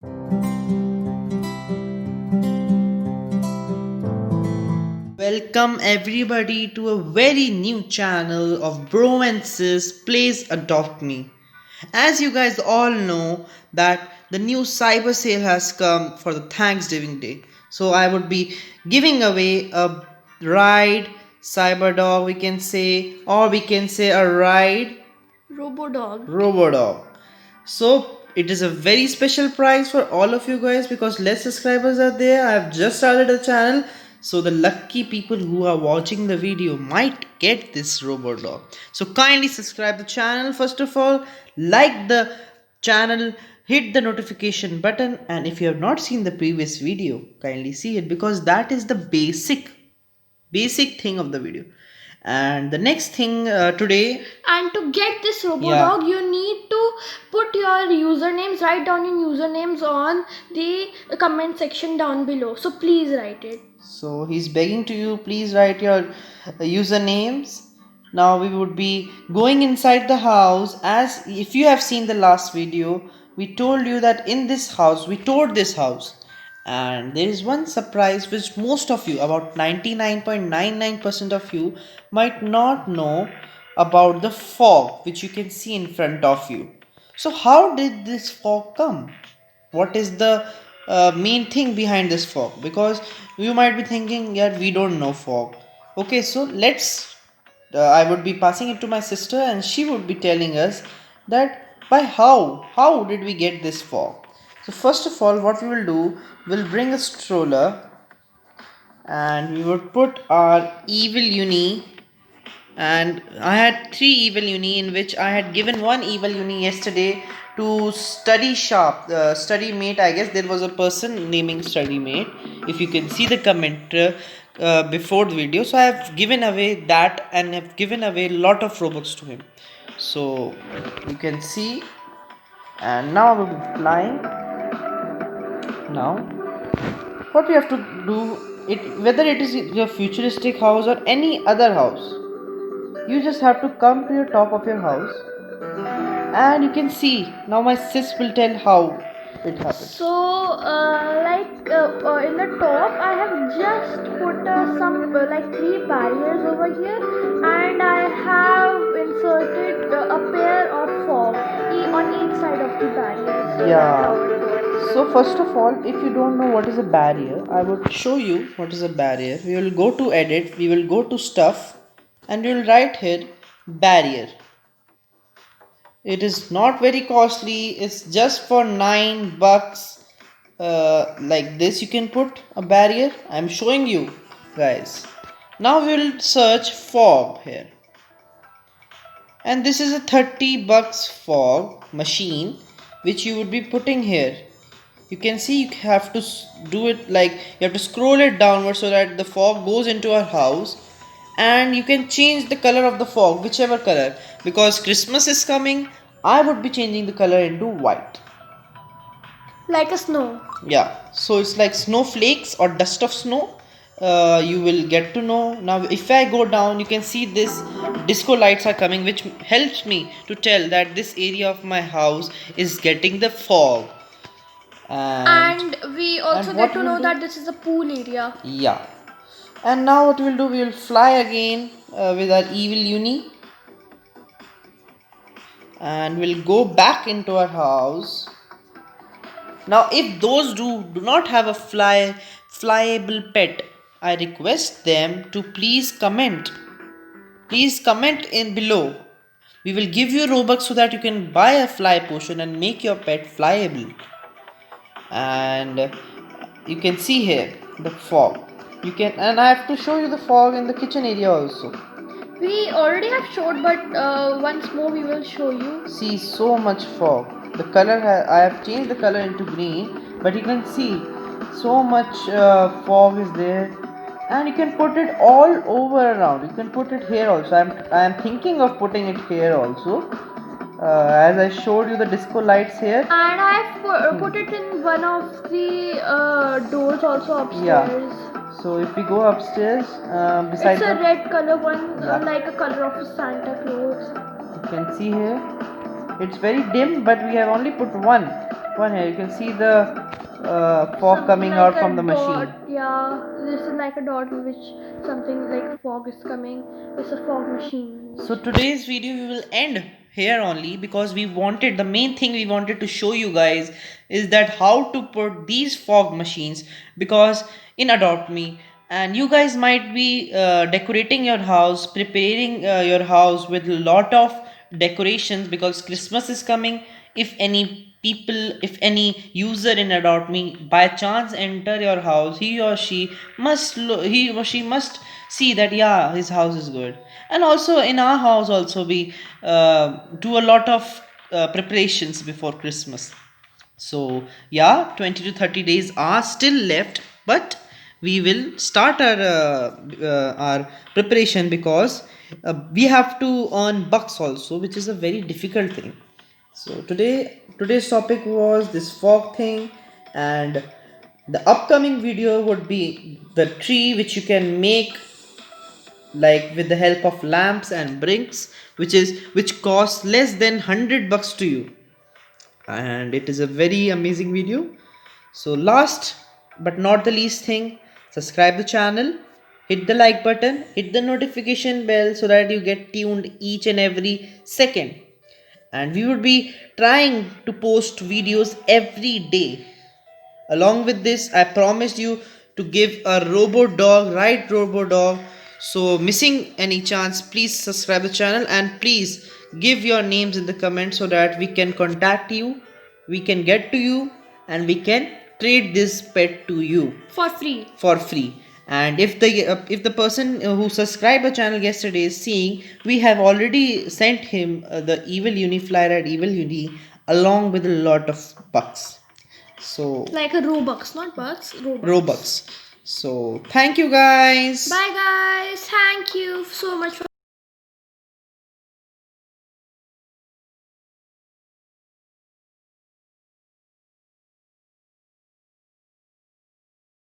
Welcome everybody to a very new channel of Bro and Sis Please Adopt Me. As you guys all know that the new cyber sale has come for the Thanksgiving Day. So I would be giving away a ride cyber dog we can say, or we can say a ride Robodog. Robodog. So it is a very special prize for all of you guys because less subscribers are there. I have just started a channel, so the lucky people who are watching the video might get this Robodog. So kindly subscribe the channel first of all, like the channel, hit the notification button, and if you have not seen the previous video, kindly see it because that is the basic thing of the video. And the next thing today. And to get this Yeah. Robodog, you need to put your usernames, write down your usernames on the comment section down below. So please write it. So he's begging to you, please write your usernames. Now we would be going inside the house. As if you have seen the last video, we told you that in this house, we toured this house. And there is one surprise which most of you, about 99.99% of you, might not know about the fog which you can see in front of you. So, how did this fog come? What is the main thing behind this fog? Because you might be thinking, yeah, we don't know fog. Okay, so let's I would be passing it to my sister and she would be telling us that by how did we get this fog. So first of all, what we will do, we'll bring a stroller and we would put our evil uni, and I had three evil uni in which I had given one evil uni yesterday to study sharp, study mate. I guess there was a person naming study mate. If you can see the comment before the video, so I have given away that and have given away a lot of robux to him. So you can see, and now we'll be flying. Now, what we have to do, it whether it is your futuristic house or any other house, you just have to come to your top of your house and you can see. Now my sis will tell how it happened. So, in the top, I have just put some like 3 barriers over here, and I have inserted a pair of fog on each side of the barriers. So Yeah. that's how it works. So first of all, if you don't know what is a barrier, I would show you what is a barrier. We will go to edit, we will go to stuff, and we will write here barrier. It is not very costly. It's just for $9. Like this, you can put a barrier. I'm showing you, guys. Now we will search fog here, and this is a $30 fog machine which you would be putting here. You can see you have to do it like you have to scroll it downward so that the fog goes into our house, and you can change the color of the fog, whichever color. Because Christmas is coming, I would be changing the color into white. Like a snow. Yeah, so it's like snowflakes or dust of snow. You will get to know. Now if I go down, you can see this disco lights are coming, which helps me to tell that this area of my house is getting the fog. And we also and get what to we'll know do- that this is a pool area. Yeah. And now what we'll do, we will fly again with our evil uni. And we'll go back into our house. Now if those do not have a flyable pet, I request them to please comment. Please comment in below. We will give you Robux so that you can buy a fly potion and make your pet flyable. And you can see here the fog. You can, and I have to show you the fog in the kitchen area also. We already have showed, but once more we will show you. See, so much fog. The color I have changed the color into green, but you can see so much fog is there, and you can put it all over around. You can put it here also. I am thinking of putting it here also. As I showed you the disco lights here. And I've put it in one of the doors also upstairs. Yeah. So if we go upstairs, beside It's a the, red color one, Yeah. like a color of a Santa Claus. you can see here, it's very dim, but we have only put one. One here, you can see the fog Something coming like out a from the dot. machine. Yeah, this is like a dot in which something like fog is coming. It's a fog machine. So today's video we will end here only, because the main thing we wanted to show you guys is that how to put these fog machines, because in Adopt Me, and you guys might be decorating your house, preparing your house with a lot of decorations, because Christmas is coming. If any user in Adopt Me by chance enter your house, he or she must see that yeah, his house is good. And also in our house also we do a lot of preparations before Christmas. So yeah, 20 to 30 days are still left, but we will start our preparation, because we have to earn bucks also, which is a very difficult thing. So today's topic was this fog thing, and the upcoming video would be the tree which you can make like with the help of lamps and bricks, which costs less than 100 bucks to you, and it is a very amazing video. So last but not the least thing, subscribe the channel, hit the like button, hit the notification bell so that you get tuned each and every second. And we would be trying to post videos every day. Along with this, I promised you to give a robo dog, right robo dog. So missing any chance, please subscribe the channel and please give your names in the comments so that we can contact you, we can get to you, and we can trade this pet to you For free. for free. And if the person who subscribed the channel yesterday is seeing, we have already sent him the evil uniflyer at evil uni along with a lot of bucks. So Like a Robux, not bucks. Robux. Robux. So thank you guys. Bye guys. Thank you so much for